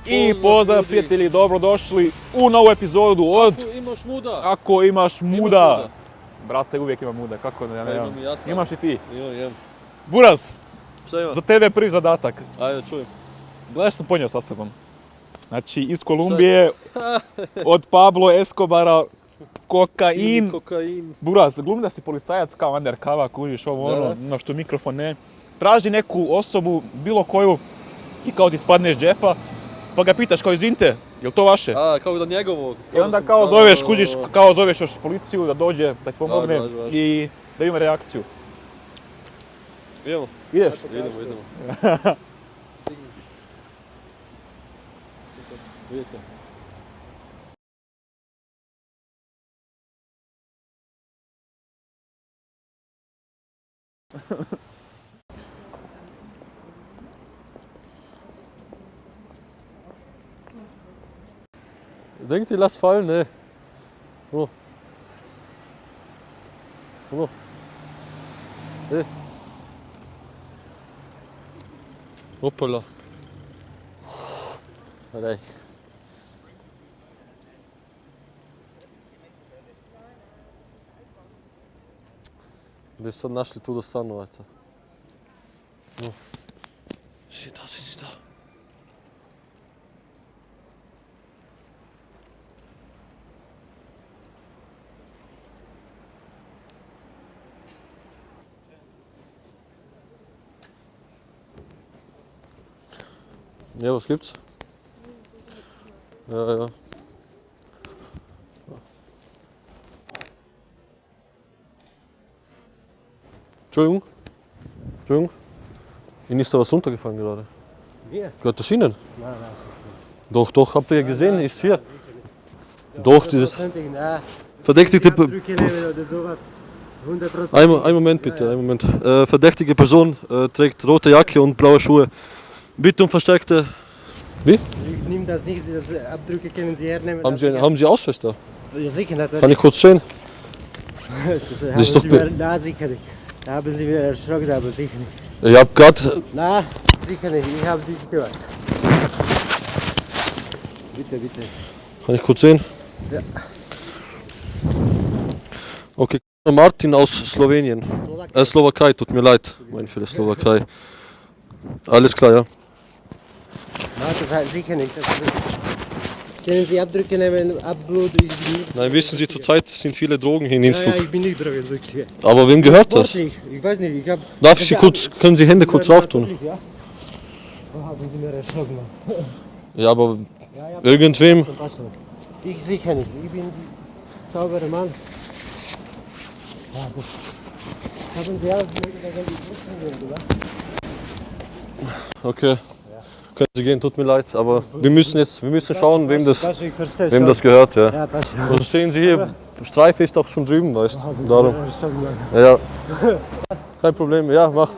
I pozdrav prijatelji, dobrodošli u novu epizodu od Ako imaš muda. Brate, uvijek imam muda, kako da ja ne imam. Imaš i ti? Imam. Buraz, Šta ima? za tebe je prvi zadatak. Ajde, čujem. Gledaj što sam ponio sa sobom. Znači, iz Kolumbije, od Pablo Escobara, kokain. Buraz, glumi da si policajac kao undercover, kužiš ovo ono, no što mikrofon ne. Traži neku osobu, bilo koju, i kao ti spadneš džepa, pa ga pitaš kao izvinite, jel to vaše? A, kao da njegovo. I onda kao zoveš, kužiš, kao zoveš još policiju da dođe, da ti pomogne Važi. i da ima reakciju. Idemo. Ideš? Idemo. Vidite. Denk die, lass fallen, ne? Oh. Oh. Hoppala. Daj. Gdje su sad našli tu do stanovaca? No. Sidi da. Ja, was gibt's? Ja. Entschuldigung. Ihnen ist da was runtergefallen gerade. Wir? Gehört das Ihnen? Nein. Doch, habt ihr ja gesehen, ist hier. Doch, dieses verdächtige... Abdrücke nehmen oder sowas. 100%. Ein Moment bitte, einen Moment. Verdächtige Person trägt rote Jacke und blaue Schuhe. Bitte um verstärkte... Wie? Ich nehme das nicht, das Abdrücke können Sie hernehmen. Haben Sie Ausweis da? Ja, sicher natürlich. Kann ich kurz sehen? Das ist doch Na, sicher nicht. Da haben Sie wieder erschrocken, aber sicher nicht. Ich hab gerade... Na, sicher nicht. Ich habe dich gehört. Bitte. Kann ich kurz sehen? Ja. Okay, Martin aus Slowenien. Slowakei, tut mir leid. Mein Fehler, Slowakei. Alles klar, ja. Na, das heißt sicher nicht. Können Sie Abdrücke nehmen, Abblut? Nein, wissen Sie, zurzeit sind viele Drogen hier in Innsbruck. Ja, ich bin nicht drogensüchtig. Aber wem gehört das? Sportlich, ich weiß nicht. Darf ich Sie kurz, können Sie Hände kurz auftun? Ja. Da haben Sie mir erschrocken. Ja, aber irgendwem... Ich sicher nicht. Ich bin ein sauberer Mann. Ja, gut. Haben Sie auch die oder? Okay. Können Sie gehen, tut mir leid, aber wir müssen schauen, wem das gehört. Ja. Ja, das Also stehen Sie hier, Streife ist doch schon drüben, weißt du. Darum. schon. Ja. Kein Problem, ja, mach.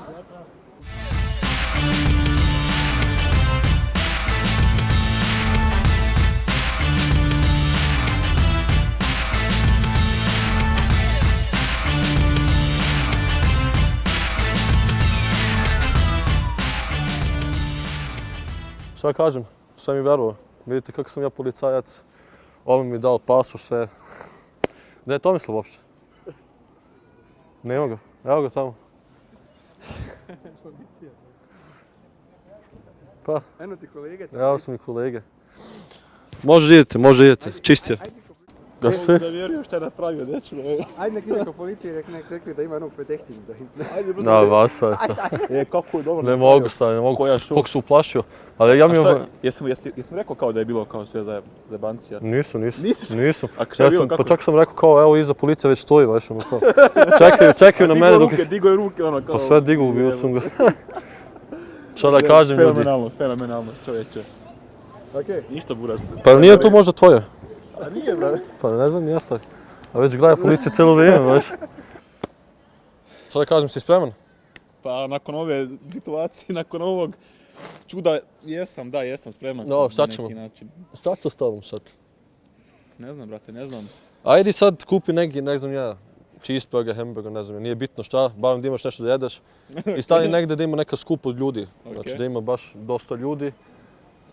Šta kažem, sve mi vjerovao. Vidite kako sam ja policajac. Ovo mi dao pasoš, sve. Gdje je Tomislav uopšte? Nema ga. Evo ga tamo. Pa. Eno ti kolege. Evo su mi kolege. Može idete. Čist je. Da se? Da vjerujem šta je napravio, neću. Ajde nek ide ko policiji, nek rekli da ima jednog predehtivnog. Ajde, brzo. Na vasa. Kako je dobro. Ne mogu stvari, ne mogu. Koliko se uplašio. Ali ja mi... Jesam rekao kao da je bilo kao sve za bancija? Nisam. A šta je bilo, kako? Pa čak sam rekao kao evo iza policija već stoji, baš ono kao. Čekaju na mene dok... Digo je ruke, ono kao... Pa sve digu, bio sam ga. Šta da kažem ljudi? Fenomenalno, čovječe. Okej. Ništa Buraz. Pa nije to možda tvoje? A nije, brate. Pa ne znam, ja stari. A već gleda policija cijelo vrijeme, baš. Šta da kažem, si spreman? Pa nakon ove situacije, nakon ovog čuda, jesam spreman sam No, na šta neki ćemo? način. Šta to stavim sad? Ne znam, brate, ne znam. Ajde sad kupi neki, ne znam ja, cheeseburger, hamburger, ne znam, nije bitno šta, barem da imaš nešto da jedeš. I stani negdje da ima neka skup od ljudi, znači da ima baš dosta ljudi.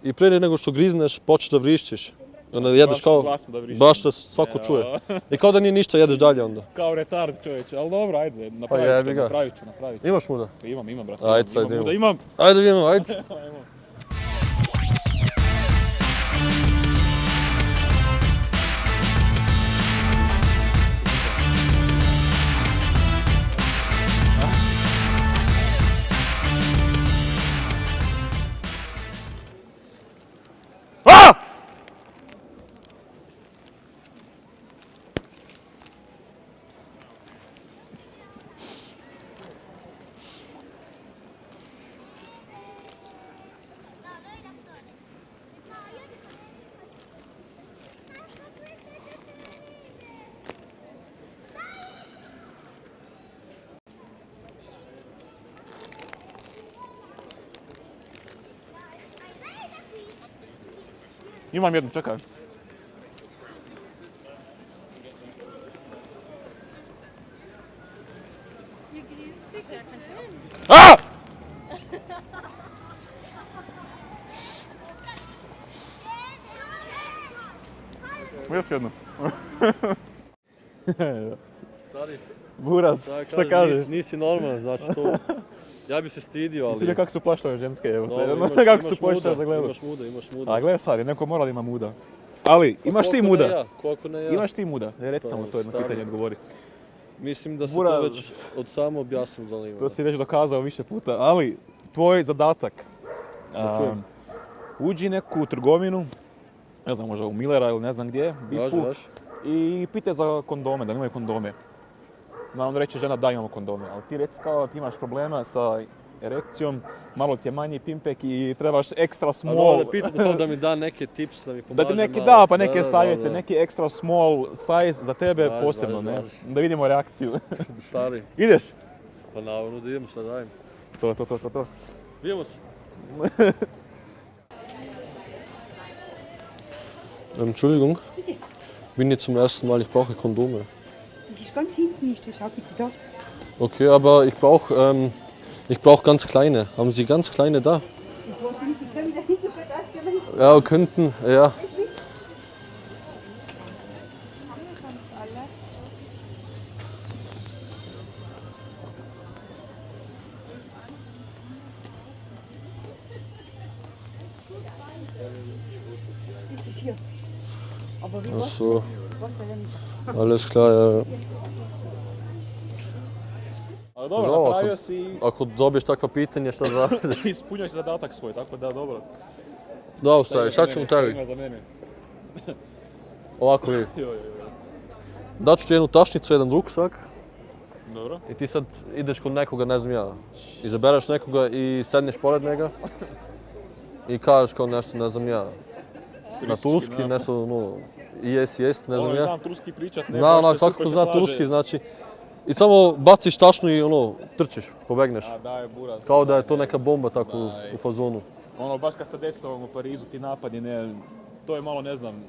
i prije nego što grizneš, počneš da vrišćiš. Onda jedeš kao, Glasno da vrištiš. baš da svako čuje. I kao da nije ništa, jedeš dalje onda. Kao retard čovječe, ali dobro, ajde, jebi ga. napravit ću. Imaš muda? Imam, brate. Ajde, sad idemo. Muda, imam. Ajde vidimo, ajde. A! Imam jednu, čekaj. A! Još jednu. Stari, Buraz, šta kažeš? Nisi normalan, znači to... Ja bi se stidio, ali... Sviđa kako su plaštove ženske, evo. Dobro, Kako su počeli da gledaju. Imaš muda. A gledaj sad, neko mora da ima muda. Ali, imaš ti muda? Koliko ne ja. Imaš ti muda? Reci samo to jedno stvarno. pitanje, odgovori. Mislim da se Buraz. to već od samo objasnilo da li ima. To si već dokazao više puta, ali tvoj zadatak. čujem. Uđi neku trgovinu, ne znam, možda u Millera ili ne znam gdje, Bipu, Važi. i pitaj za kondome, da nemaju kondome. Da onda reće žena da imamo kondome, ali ti reci kao ti imaš problema sa erekcijom, malo ti je manji pimpek i trebaš ekstra small. Da pitate to da mi da neke tips, da mi pomaže Da ti neki malo. da, pa neke savjete, neki ekstra small size za tebe Važi, posebno, važi, ne? važi. Da vidimo reakciju. Stari, Ideš? pa naravno da idemo, šta dajem. To. Vidimo se. Entschuldigung, bin jetzt zum ersten Mal, ich brauche Kondome. Das ist ganz hinten, ist das. Schau bitte da. Okay, aber ich brauche ganz kleine. Haben Sie ganz kleine da? Ich weiß nicht, die können das nicht so gut ausgeben. Ja, könnten, ja. Das ist hier. Aber wie Ach was? so, Was soll er nicht? alles klar, ja. Ali dobro, Bravo, napravio si Ako dobiješ takva pitanja, šta da radiš? i ispunio si zadatak svoj, tako da dobro. Da, stavi, šta ćemo tebi? Ima za mene. Ovako vi. Joj. Daću ti jednu tašnicu, jedan ruksak Dobro. i ti sad ideš kod nekoga, ne znam ja. Izabereš nekoga i sedneš pored njega i kažeš kao nešto, ne znam ja. Na turski, nešto, no, jest, ne znam ja. Znam turski pričat, ne Zna, baš onak, se svako super ko se zna slaže. turski, znači. I samo baciš tašnu i ono, trčiš, pobegneš. A da je buraz. Kao da je to neka bomba tako u fazonu. Ono, baš kad se desilo u Parizu, ti napadi, ne, to je malo, ne znam,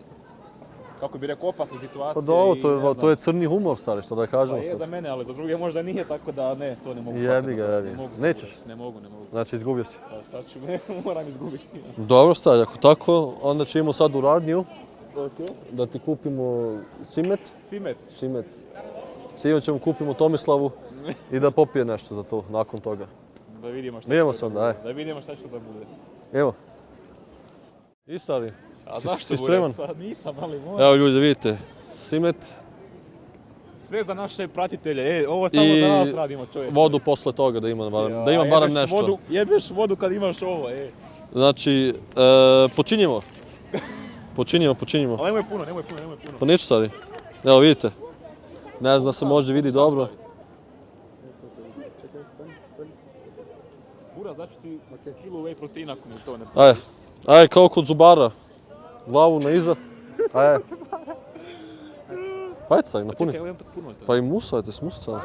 kako bi rekao, opasna situacija. Pa dobro, i ne to je crni humor, stari, što da Pa kažemo je za sad. mene, ali za druge možda nije, tako da ne, to ne mogu. Jebi ga, fakat, jebi ne ga. mogu, Nećeš? Ne mogu. Znači, izgubio si. Pa šta ću, ne, moram izgubiti. Dobro, stari, ako tako, onda ćemo sad u radnju Ok. da ti kupimo cimet. Simet. Cimet ćemo kupimo Tomislavu i da popije nešto za to nakon toga. Da vidimo šta Vidimo će se to da onda, bude. Da vidimo šta će da bude. Evo. I stari, A si zašto spreman? Pa nisam, ali moram. Evo ljudi, vidite, cimet Sve za naše pratitelje, ovo samo i za nas radimo, čovječe. vodu posle toga da ima barem, Jebeš nešto. Vodu, jebeš vodu kad imaš ovo, Znači, počinjemo. Počinjemo. Ali nemoj puno. Pa neću stari. Evo vidite. Ne znam da se može vidi dobro. Buraz, daću ti kilu whey proteina ako mi to ne Ajde, kao kod zubara. Glavu na iza. Ajde. Pa ajde stari, napuni. Čekaj, imam tako puno. Pa i musajte, smusca.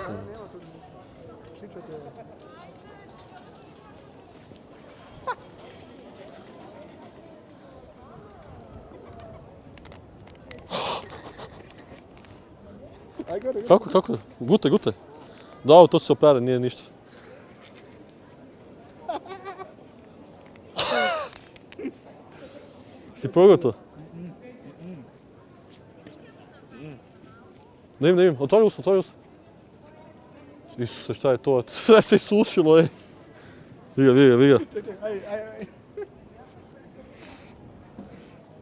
Kako? Gute. Da, to se opere, nije ništa. Si probao to? Ne vidim, otvori usta. Isuse, šta je to? Sve se isušilo, ej. Vidi ga. Aj.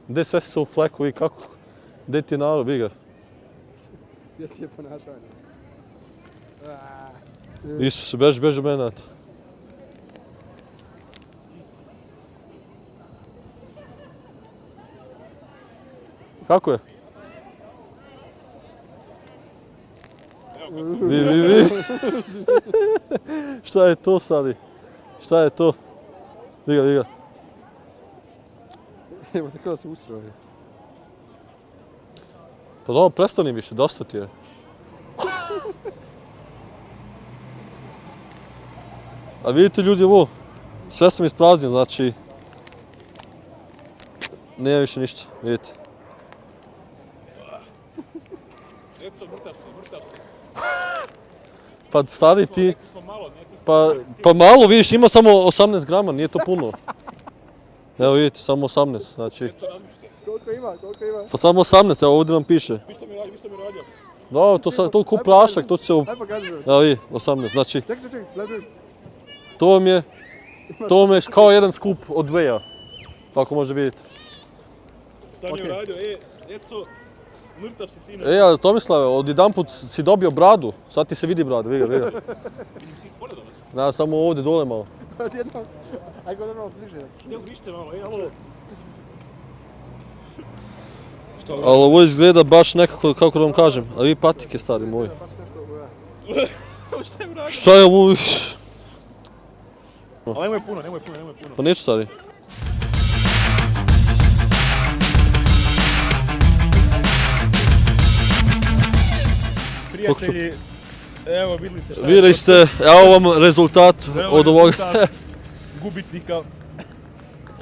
Gdje sve se u fleku i kako? Gdje ti je narod, vidi ga. Gdje ti je ponašanje? Isuse, beži od mene. Kako je? Vi. Šta je to, Sari? Šta je to? Vidi ga. Evo tako da se usrao. Pa dobro, prestani više, dosta ti je. A vidite ljudi ovo, sve sam ispraznio, znači... Nije više ništa, vidite. Mrtav si. Pa stari ti... Pa malo, vidiš, ima samo 18 grama, nije to puno. Evo vidite, samo 18, znači... Koliko ima? Pa samo 18, evo ovdje vam piše. Vi što mi radio? Da, to je ko prašak, to će se... Aj pokaži mi. Evo vidi, 18, znači... Čekaj, gledaj. To vam je kao jedan skup od dveja. Tako može vidjeti. Šta mi je radio? Eco, mrtav si sine. Ali Tomislave, odjedanput si dobio bradu, sad ti se vidi brada, vidi ga. Vidim si pored od nas. Da, samo ovdje dole malo. Odjednom se. Aj god malo bliže. Gdje vište malo, alo. Ali ovo izgleda baš nekako, kako da vam kažem, a vi patike stari moji. Šta je radio? Šta je ovo? Ali nemoj puno. Pa neću stari. Prijatelji, evo vidjeli ste šta je Vidjeli ste, evo vam rezultat od ovoga. Gubitnika.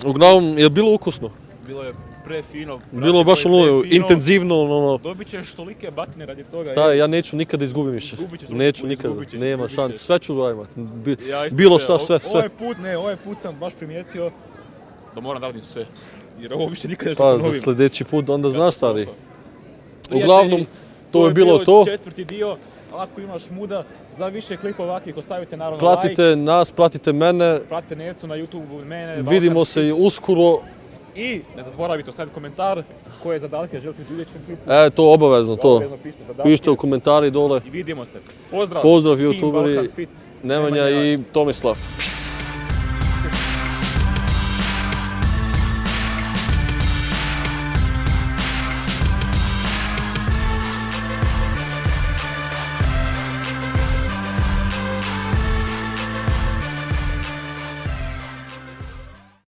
Uglavnom je bilo ukusno. Bilo je prefino. Bilo baš ono intenzivno, ono. Dobit ćeš tolike batine radi toga. Stari, ja neću nikada izgubim više. Neću nikada, nema šans, sve ću imati. Bilo šta, sve. Ovaj put sam baš primijetio da moram da radim sve. Jer ovo više nikada nešto Pa za ponovim. sljedeći put onda znaš stari. Uglavnom, to je bilo to. Četvrti dio, ako imaš muda, za više klipova ovakvih ostavite naravno Pratite nas, pratite mene. Pratite Necu na YouTube, mene. Vidimo se i uskoro. I ne zaboravite ostaviti komentar koje zadatke želite u idućem klipu. To obavezno to. Obavezno pišite zadatke. Pišite u komentari dole. I vidimo se. Pozdrav. Pozdrav Team youtuberi, Balkan Fit. Nemanja i Tomislav.